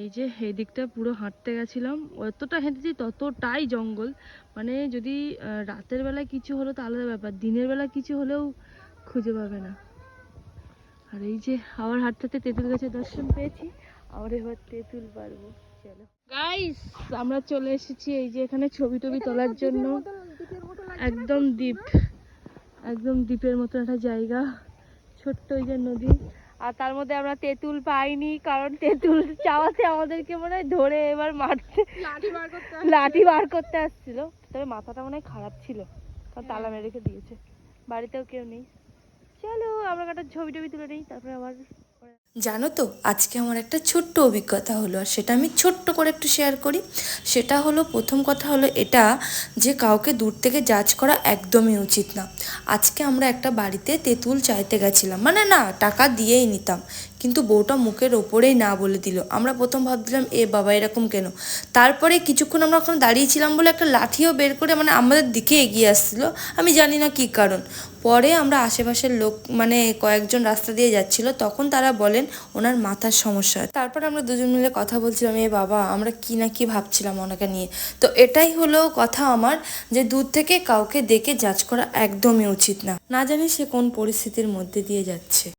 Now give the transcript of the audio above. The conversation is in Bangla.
এই যে এই দিকটা পুরো হাঁটতে গেছিলাম, যতটা হেঁটেছি ততটাই জঙ্গল। মানে যদি রাতের বেলায় কিছু হলো তো আলাদা ব্যাপার, দিনের বেলা কিছু হলেও খুঁজে পাবে না। আর এই যে আবার হাঁটতে হাঁটতে তেঁতুল গাছের দর্শন পেয়েছি, আবার এবার তেঁতুল পারবো। চলো গাইস, আমরা চলে এসেছি এই যে এখানে ছবি টবি তোলার জন্য। একদম দ্বীপ, একদম দ্বীপের মতো একটা জায়গা, ছোট্ট ওই যে নদী। আর তার মধ্যে আমরা তেঁতুল পাইনি, কারণ তেঁতুল চাওয়াতে আমাদেরকে মনে হয় ধরে এবার মারতে লাঠি বার করতে আসছিল। তবে মাথাটা মনে হয় খারাপ ছিল, কারণ তালা মেরে রেখে দিয়েছে, বাড়িতেও কেউ নেই। চলো আমরা একটা ছবি টবি তুলে নিই, তারপরে আবার। জানো তো, আজকে আমার একটা ছোট্ট অভিজ্ঞতা হলো, আর সেটা আমি ছোট্ট করে একটু শেয়ার করি। সেটা হলো, প্রথম কথা হলো এটা যে কাউকে দূর থেকে জাজ করা একদমই উচিত না। আজকে আমরা একটা বাড়িতে তেঁতুল চাইতে গেছিলাম, মানে না টাকা দিয়েই নিতাম, কিন্তু বউটা মুখের ওপরেই না বলে দিল। আমরা প্রথম ভাবছিলাম এ বাবা এরকম কেন। তারপরে কিছুক্ষণ আমরা ওখানে দাঁড়িয়েছিলাম বলে একটা লাঠিও বের করে মানে আমাদের দিকে এগিয়ে আসছিল, আমি জানি না কী কারণ। পরে আমরা আশেপাশের লোক মানে কয়েকজন রাস্তা দিয়ে যাচ্ছিল, তখন তারা বলেন ওনার মাথার সমস্যা। তারপর আমরা দুজন মিলে কথা বলছিলাম, এ বাবা আমরা কি না কি ভাবছিলাম ওনাকে নিয়ে। তো এটাই হলো কথা আমার, যে দূর থেকে কাউকে দেখে জাজ করা একদমই উচিত না, না জানি সে কোন পরিস্থিতির মধ্যে দিয়ে যাচ্ছে।